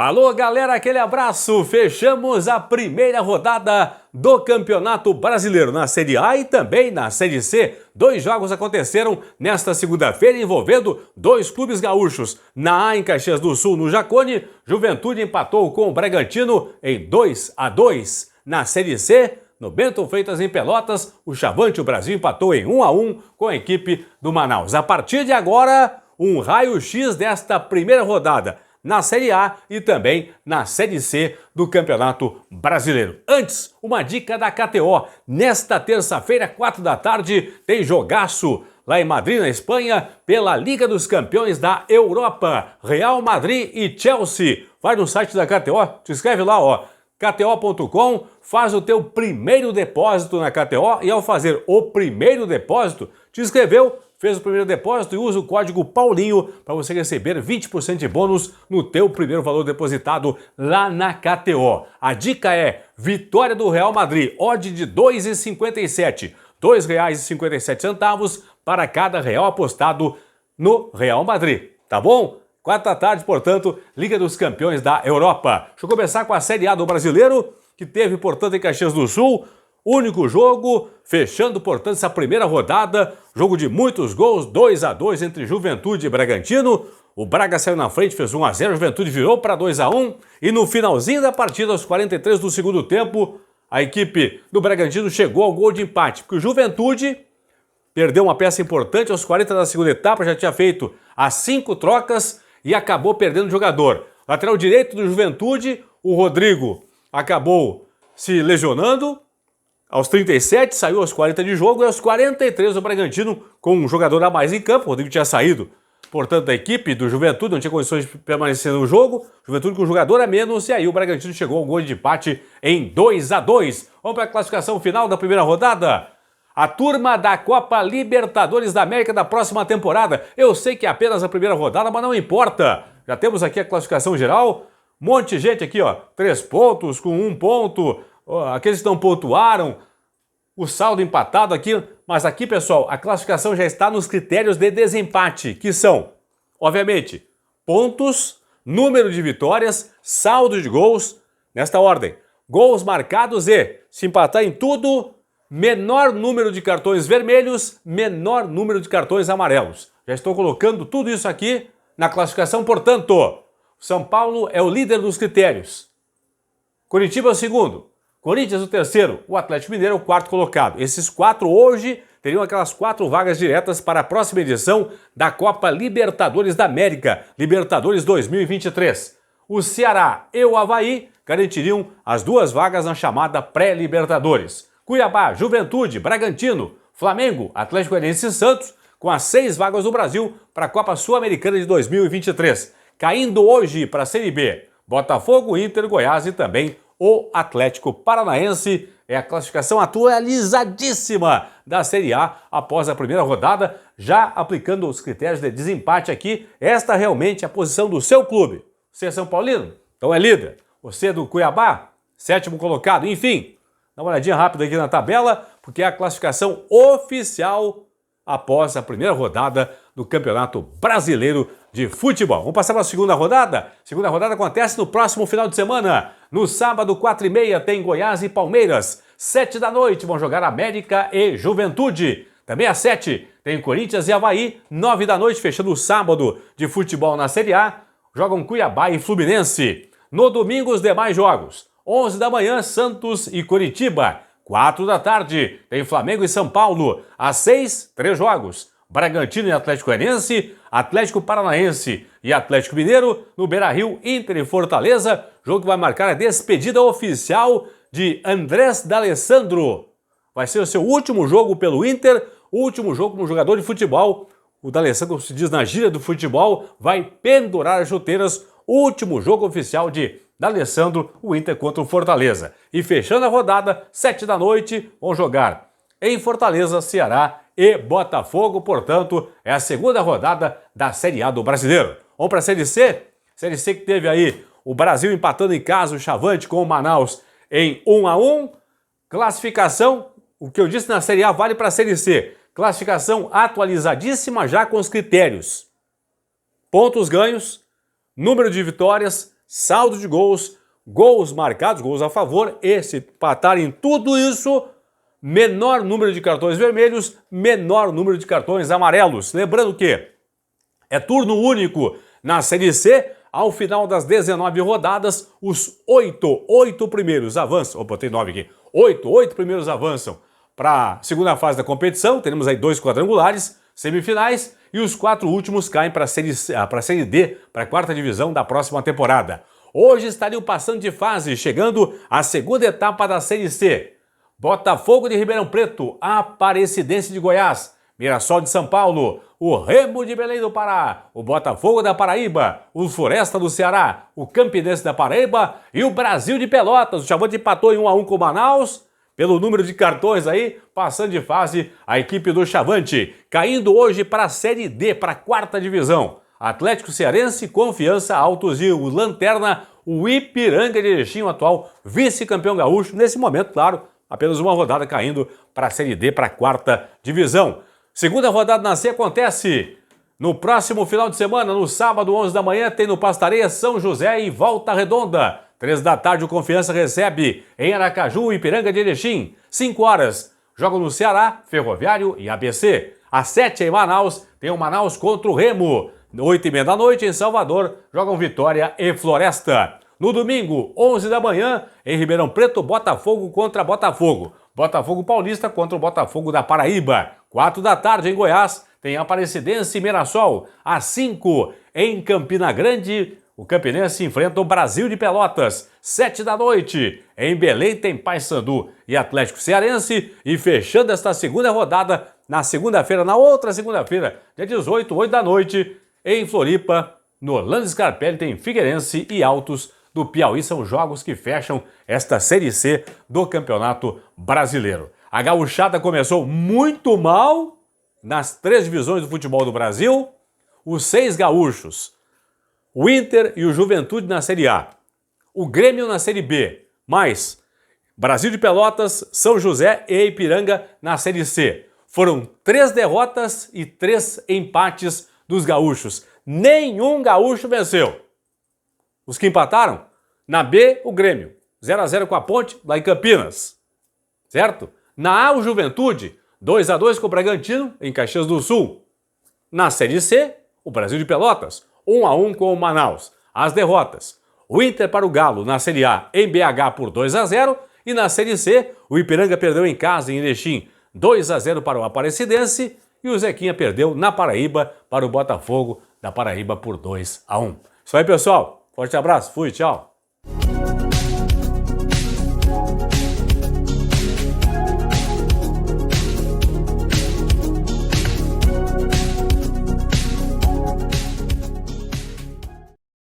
Alô, galera, aquele abraço! Fechamos a primeira rodada do Campeonato Brasileiro na Série A e também na Série C. Dois jogos aconteceram nesta segunda-feira envolvendo dois clubes gaúchos. Na A, em Caxias do Sul, no Jacone, Juventude empatou com o Bragantino em 2-2. Na Série C, no Bento Freitas, em Pelotas, o Chavante, o Brasil, empatou em 1-1 com a equipe do Manaus. A partir de agora, um raio-x desta primeira rodada na Série A e também na Série C do Campeonato Brasileiro. Antes, uma dica da KTO. Nesta terça-feira, 4 da tarde, tem jogaço lá em Madrid, na Espanha, pela Liga dos Campeões da Europa. Real Madrid e Chelsea. Vai no site da KTO, te inscreve lá, ó. KTO.com, faz o teu primeiro depósito na KTO e ao fazer o primeiro depósito, te inscreveu, fez o primeiro depósito e usa o código Paulinho para você receber 20% de bônus no teu primeiro valor depositado lá na KTO. A dica é vitória do Real Madrid, odd de 2,57, R$ 2,57 para cada real apostado no Real Madrid, tá bom? 4 da tarde, portanto, Liga dos Campeões da Europa. Deixa eu começar com a Série A do Brasileiro, que teve, portanto, em Caxias do Sul, único jogo, fechando, portanto, essa primeira rodada, jogo de muitos gols, 2-2 entre Juventude e Bragantino. O Braga saiu na frente, fez 1-0, Juventude virou para 2-1 e no finalzinho da partida, aos 43 do segundo tempo, a equipe do Bragantino chegou ao gol de empate, porque o Juventude perdeu uma peça importante aos 40 da segunda etapa, já tinha feito as 5 trocas e acabou perdendo o jogador. Lateral direito do Juventude, o Rodrigo acabou se lesionando. Aos 37, saiu aos 40 de jogo e aos 43 o Bragantino com um jogador a mais em campo. O Rodrigo tinha saído, portanto, da equipe do Juventude, não tinha condições de permanecer no jogo. Juventude com um jogador a menos e aí o Bragantino chegou ao gol de empate em 2-2. Vamos para a classificação final da primeira rodada. A turma da Copa Libertadores da América da próxima temporada. Eu sei que é apenas a primeira rodada, mas não importa. Já temos aqui a classificação geral. Um monte de gente aqui, ó. 3 pontos com 1 ponto. Aqueles que não pontuaram. O saldo empatado aqui. Mas aqui, pessoal, a classificação já está nos critérios de desempate, que são, obviamente, pontos, número de vitórias, saldo de gols, nesta ordem. Gols marcados e, se empatar em tudo, menor número de cartões vermelhos, menor número de cartões amarelos. Já estou colocando tudo isso aqui na classificação, portanto, São Paulo é o líder dos critérios. Curitiba é o segundo. Corinthians o terceiro. O Atlético Mineiro é o quarto colocado. Esses 4 hoje teriam aquelas 4 vagas diretas para a próxima edição da Copa Libertadores da América, Libertadores 2023. O Ceará e o Avaí garantiriam as 2 vagas na chamada pré-Libertadores. Cuiabá, Juventude, Bragantino, Flamengo, Atlético Goianiense e Santos, com as 6 vagas do Brasil para a Copa Sul-Americana de 2023. Caindo hoje para a Série B, Botafogo, Inter, Goiás e também o Atlético Paranaense. É a classificação atualizadíssima da Série A após a primeira rodada, já aplicando os critérios de desempate aqui. Esta realmente é a posição do seu clube. Você é São Paulino? Então é líder. Você é do Cuiabá? 7º colocado. Enfim, dá uma olhadinha rápida aqui na tabela, porque é a classificação oficial após a primeira rodada do Campeonato Brasileiro de Futebol. Vamos passar para a segunda rodada? Segunda rodada acontece no próximo final de semana. No sábado, 4h30, tem Goiás e Palmeiras. 7 da noite vão jogar América e Juventude. Também às 7 tem Corinthians e Avaí. 9 da noite, fechando o sábado de futebol na Série A, jogam Cuiabá e Fluminense. No domingo, os demais jogos. 11 da manhã, Santos e Curitiba. 4 da tarde, tem Flamengo e São Paulo. Às 6, 3 jogos. Bragantino e Atlético Goianiense, Atlético Paranaense e Atlético Mineiro. No Beira-Rio, Inter e Fortaleza. Jogo que vai marcar a despedida oficial de Andrés D'Alessandro. Vai ser o seu último jogo pelo Inter, último jogo como jogador de futebol. O D'Alessandro, como se diz na gíria do futebol, vai pendurar as chuteiras. Último jogo oficial de D'Alessandro, o Inter contra o Fortaleza. E fechando a rodada, 7 da noite, vão jogar em Fortaleza, Ceará e Botafogo. Portanto, é a segunda rodada da Série A do Brasileiro. Vamos para a Série C? Série C que teve aí o Brasil empatando em casa, o Chavante com o Manaus em 1-1. Classificação, o que eu disse na Série A vale para a Série C. Classificação atualizadíssima já com os critérios. Pontos ganhos, número de vitórias, saldo de gols, gols marcados, gols a favor, e se empatarem tudo isso, menor número de cartões vermelhos, menor número de cartões amarelos. Lembrando que é turno único na Série C. Ao final das 19 rodadas, os oito primeiros avançam. Opa, tem 9 aqui. Oito primeiros avançam para a segunda fase da competição. Teremos aí 2 quadrangulares, semifinais, e os 4 últimos caem para a Série D, para a quarta divisão da próxima temporada. Hoje estariam passando de fase, chegando à segunda etapa da Série C. Botafogo de Ribeirão Preto, Aparecidense de Goiás, Mirassol de São Paulo, o Remo de Belém do Pará, o Botafogo da Paraíba, o Floresta do Ceará, o Campinense da Paraíba e o Brasil de Pelotas. O Chavante empatou em 1-1 com o Manaus. Pelo número de cartões aí, passando de fase, a equipe do Chavante, caindo hoje para a Série D, para a quarta divisão. Atlético Cearense, Confiança, Altos e o Lanterna, o Ipiranga de Erechim, o atual vice-campeão gaúcho. Nesse momento, claro, apenas uma rodada caindo para a Série D, para a quarta divisão. Segunda rodada na C acontece no próximo final de semana, no sábado, 11 da manhã, tem no Pastareia, São José e Volta Redonda. 3 da tarde o Confiança recebe em Aracaju, Ipiranga de Erechim. 5 horas, jogam no Ceará, Ferroviário e ABC. Às 7 em Manaus, tem o Manaus contra o Remo. 8h30 da noite em Salvador, jogam Vitória e Floresta. No domingo, 11 da manhã, em Ribeirão Preto, Botafogo contra Botafogo. Botafogo Paulista contra o Botafogo da Paraíba. 4 da tarde em Goiás, tem Aparecidense e Mirassol. Às 5 em Campina Grande, o Campinense enfrenta o Brasil de Pelotas. 7 da noite em Belém tem Paysandu e Atlético Cearense. E fechando esta segunda rodada, na segunda-feira, na outra segunda-feira, dia 18, 8 da noite, em Floripa, no Orlando Scarpelli, tem Figueirense e Altos do Piauí. São jogos que fecham esta Série C do Campeonato Brasileiro. A gauchada começou muito mal nas 3 divisões do futebol do Brasil. Os 6 gaúchos, o Inter e o Juventude na Série A, o Grêmio na Série B, mais Brasil de Pelotas, São José e Ipiranga na Série C. Foram 3 derrotas e 3 empates dos gaúchos. Nenhum gaúcho venceu. Os que empataram? Na B, o Grêmio. 0-0 com a Ponte, lá em Campinas. Certo? Na A, o Juventude. 2-2 com o Bragantino, em Caxias do Sul. Na Série C, o Brasil de Pelotas. 1-1 com o Manaus. As derrotas: o Inter para o Galo na Série A em BH por 2-0. E na Série C, o Ipiranga perdeu em casa em Erechim 2-0 para o Aparecidense. E o Zequinha perdeu na Paraíba para o Botafogo da Paraíba por 2-1. Isso aí, pessoal. Forte abraço. Fui, tchau.